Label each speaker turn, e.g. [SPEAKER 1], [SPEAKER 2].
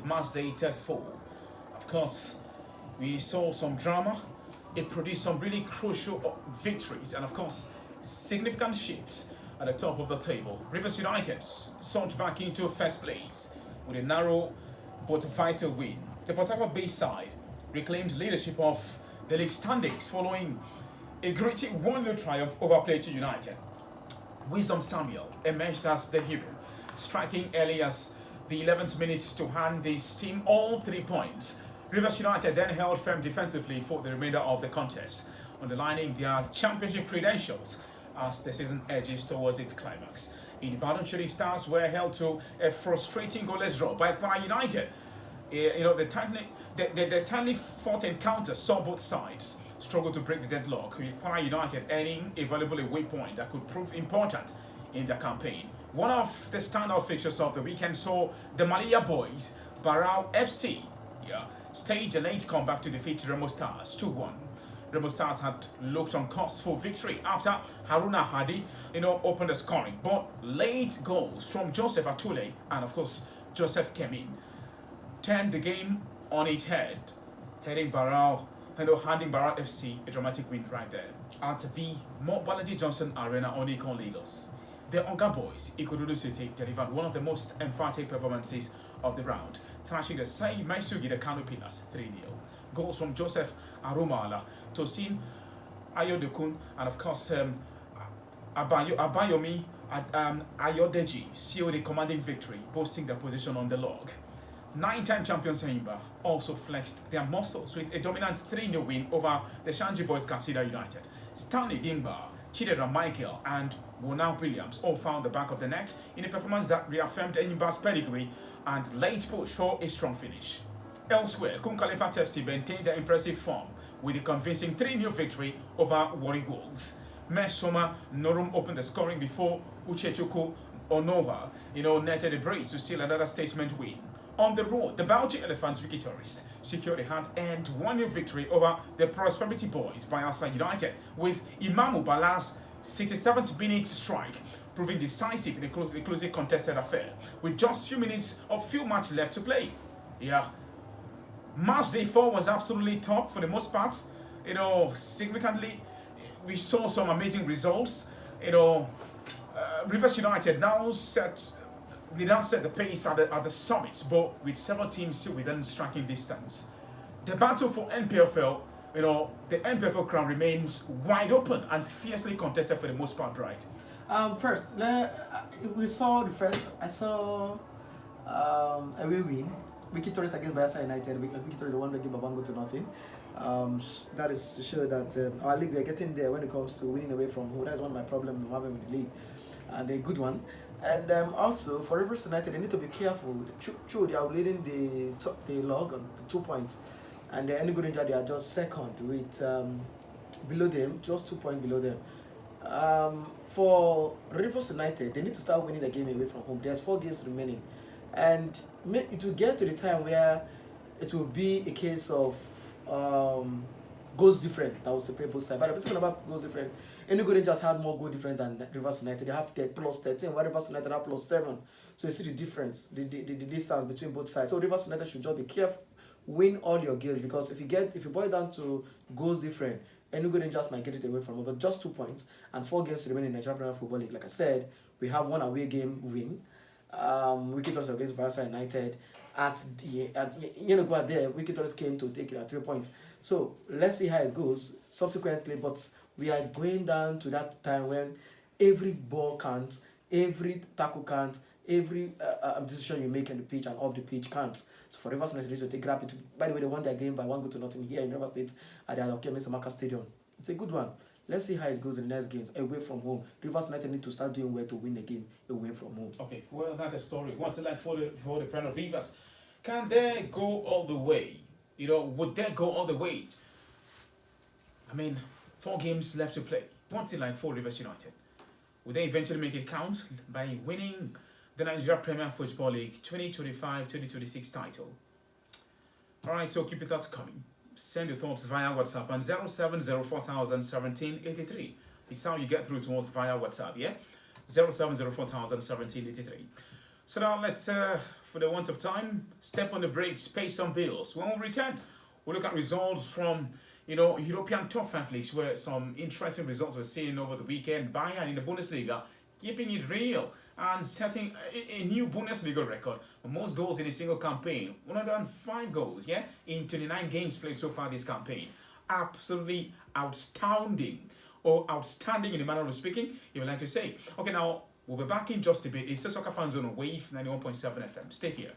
[SPEAKER 1] match day 34. Of course, we saw some drama. It produced some really crucial victories and, of course, significant shifts at the top of the table. Rivers United surged back into first place with a narrow but vital win. The Port Harcourt Bay side reclaimed leadership of the league standings following a gritty 1-0 triumph over Plateau United. Wisdom Samuel emerged as the hero, striking early as the 11th minute to hand his team all 3 points. Rivers United then held firm defensively for the remainder of the contest, underlining their championship credentials as the season edges towards its climax. In Ibadan, Shooting Stars were held to a frustrating goalless draw by Kwara United. The tightly fought encounter saw both sides struggle to break the deadlock, with Kwara United earning a valuable away point that could prove important in their campaign. One of the standout fixtures of the weekend saw the Malia boys, Barao FC, stage a late comeback to defeat Remo Stars 2-1. Remo Stars had looked on course for victory after Haruna Hadi, opened the scoring, but late goals from Joseph Atule and, of course, Joseph Kemin turned the game on its head, handing Barao FC a dramatic win right there at the Mobalaji Johnson Arena on Econ Lagos. The Onga boys, Ikodudu City, delivered one of the most emphatic performances of the round, thrashing the Sai Maisugi the Kano Pillars 3-0. Goals from Joseph Arumala, Tosin Ayodekun, and of course Abayomi Ayodeji sealed a commanding victory, boasting their position on the log. 9-time champions Eimba also flexed their muscles with a dominant 3-0 win over the Shanji Boys Kasida United. Stanley Dimba, Chidera Michael, and Wona Williams all found the back of the net in a performance that reaffirmed Eimba's pedigree and late push for a strong finish. Elsewhere, Kun Khalifa FC maintained their impressive form with a convincing 3-0 victory over Warri Wolves. Mesoma Norum opened the scoring before Uchechuku Onoha, netted a brace to seal another statement win. On the road, the Belgian Elephants Wiki tourists secured a hard-earned 1-0 victory over the Prosperity Boys by Asa United, with Imamu Bala's 67th minute strike proving decisive in a closely contested affair, with just few match left to play. Match day 4 was absolutely top for the most part. Significantly, we saw some amazing results. Rivers United now set the pace at the summit, but with several teams still within striking distance. The battle for NPFL, the NPFL crown remains wide open and fiercely contested for the most part, right?
[SPEAKER 2] First, I saw a win. Wiki Torres against Bayelsa United. Wiki Torres won the game by 1-0. That is to show that our league, we are getting there when it comes to winning away from home. That's one of my problems I'm having with the league, and a good one. And also for Rivers United, they need to be careful. True, they are leading the log on 2 points, and any good injury, they are just second with below them, just 2 points below them. For Rivers United, they need to start winning the game away from home. There's 4 games remaining, and it will get to the time where it will be a case of goals difference that will separate both sides. But I'm speaking about goals difference. Enugu just had more goal difference than Rivers United. They have plus 13, while Rivers United have plus 7. So you see the difference, the distance between both sides. So Rivers United should just be careful, win all your games, because if you boil down to goals different, Enugu just might get it away from them. But just 2 points and 4 games remaining in the Nigerian Premier Football League. Like I said, we have 1 away game win. Wiki Torres against Bayelsa United. At Enugu there, Wiki Torres came to take it at 3 points. So let's see how it goes subsequently. But we are going down to that time when every ball counts, every tackle counts, every decision you make on the pitch and off the pitch counts. So for Rivers United to take it rapid. By the way, they won their game by 1-0 here in Rivers State at the Alokeme Samaka Stadium. It's a good one. Let's see how it goes in the next games away from home. Rivers United need to start doing well to win the game away from home.
[SPEAKER 1] Okay, well, that's a story. What's it like for the Premier Rivers? Can they go all the way? Would they go all the way? 4 games left to play. What's it like for Rivers United? Will they eventually make it count by winning the Nigeria Premier Football League 2025-2026 title? Alright, so keep your thoughts coming. Send your thoughts via WhatsApp on 070401783. It's how you get through to us via WhatsApp, yeah? 070401783. So now let's for the want of time, step on the brakes, pay some bills. When we return, we'll look at results from European top 5 leagues, where some interesting results were seen over the weekend. Bayern in the Bundesliga, keeping it real and setting a new Bundesliga record for most goals in a single campaign. 105 goals, in 29 games played so far this campaign. Absolutely outstanding, or outstanding in the manner of speaking, you would like to say. Okay, now we'll be back in just a bit. It's the Soccer Fan Zone on WAVE 91.7 FM. Stay here.